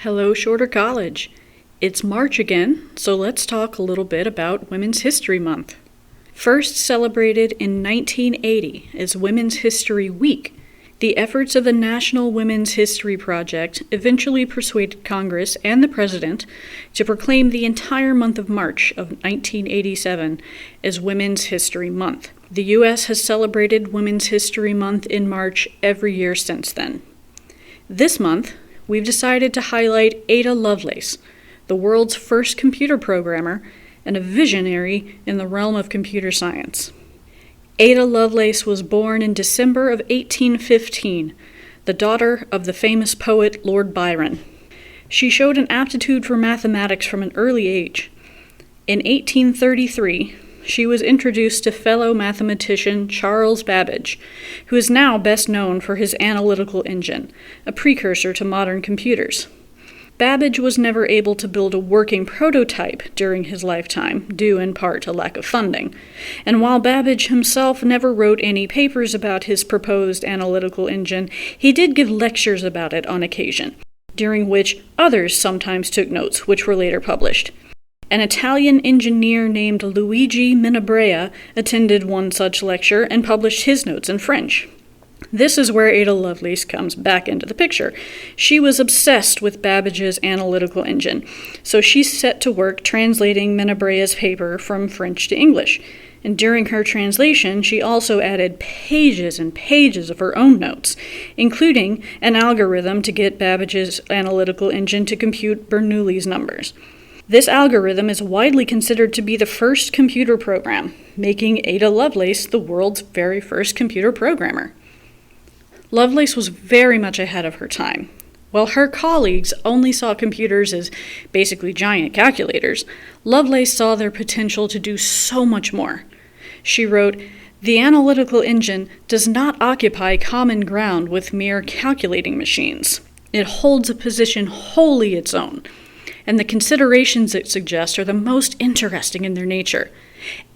Hello, Shorter College. It's March again, so let's talk a little bit about Women's History Month. First celebrated in 1980 as Women's History Week, the efforts of the National Women's History Project eventually persuaded Congress and the President to proclaim the entire month of March of 1987 as Women's History Month. The U.S. has celebrated Women's History Month in March every year since then. This month, we've decided to highlight Ada Lovelace, the world's first computer programmer and a visionary in the realm of computer science. Ada Lovelace was born in December of 1815, the daughter of the famous poet Lord Byron. She showed an aptitude for mathematics from an early age. In 1833, she was introduced to fellow mathematician Charles Babbage, who is now best known for his analytical engine, a precursor to modern computers. Babbage was never able to build a working prototype during his lifetime, due in part to lack of funding, and while Babbage himself never wrote any papers about his proposed analytical engine, he did give lectures about it on occasion, during which others sometimes took notes, which were later published. An Italian engineer named Luigi Minabrea attended one such lecture and published his notes in French. This is where Ada Lovelace comes back into the picture. She was obsessed with Babbage's analytical engine, so she set to work translating Minabrea's paper from French to English. And during her translation, she also added pages and pages of her own notes, including an algorithm to get Babbage's analytical engine to compute Bernoulli's numbers. This algorithm is widely considered to be the first computer program, making Ada Lovelace the world's very first computer programmer. Lovelace was very much ahead of her time. While her colleagues only saw computers as basically giant calculators, Lovelace saw their potential to do so much more. She wrote, "The analytical engine does not occupy common ground with mere calculating machines. It holds a position wholly its own, and the considerations it suggests are the most interesting in their nature.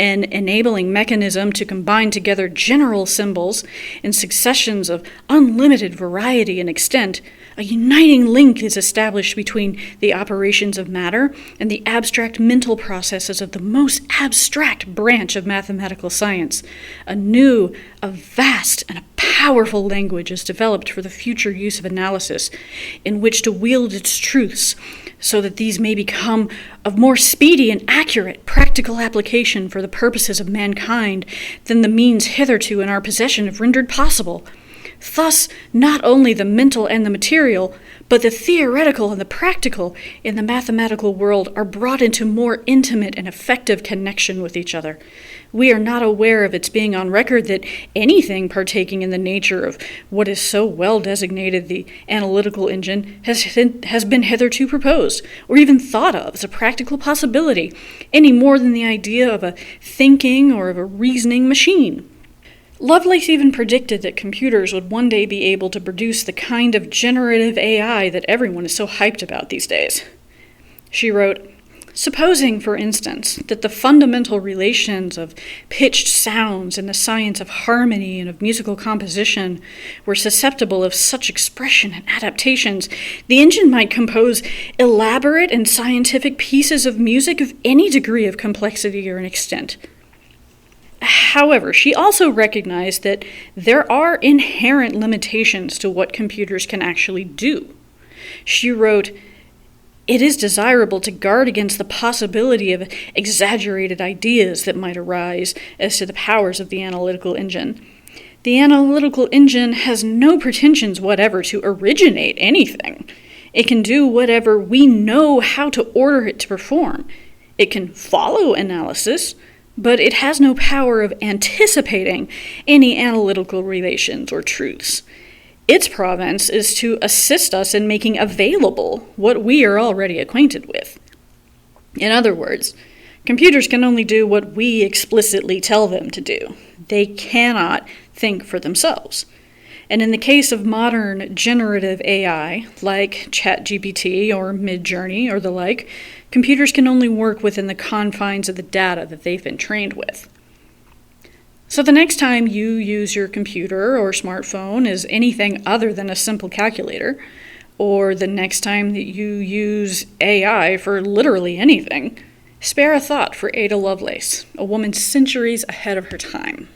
An enabling mechanism to combine together general symbols in successions of unlimited variety and extent, a uniting link is established between the operations of matter and the abstract mental processes of the most abstract branch of mathematical science. A new, a vast, and a powerful language is developed for the future use of analysis, in which to wield its truths, so that these may become of more speedy and accurate practical application for the purposes of mankind than the means hitherto in our possession have rendered possible. Thus, not only the mental and the material, but the theoretical and the practical in the mathematical world are brought into more intimate and effective connection with each other. We are not aware of its being on record that anything partaking in the nature of what is so well designated the analytical engine has been hitherto proposed, or even thought of as a practical possibility, any more than the idea of a thinking or of a reasoning machine." Lovelace even predicted that computers would one day be able to produce the kind of generative AI that everyone is so hyped about these days. She wrote, "Supposing, for instance, that the fundamental relations of pitched sounds in the science of harmony and of musical composition were susceptible of such expression and adaptations, the engine might compose elaborate and scientific pieces of music of any degree of complexity or extent." However, she also recognized that there are inherent limitations to what computers can actually do. She wrote, "It is desirable to guard against the possibility of exaggerated ideas that might arise as to the powers of the analytical engine. The analytical engine has no pretensions whatever to originate anything. It can do whatever we know how to order it to perform. It can follow analysis, but it has no power of anticipating any analytical relations or truths. Its province is to assist us in making available what we are already acquainted with." In other words, computers can only do what we explicitly tell them to do. They cannot think for themselves. And in the case of modern generative AI, like ChatGPT or Midjourney or the like, computers can only work within the confines of the data that they've been trained with. So the next time you use your computer or smartphone as anything other than a simple calculator, or the next time that you use AI for literally anything, spare a thought for Ada Lovelace, a woman centuries ahead of her time.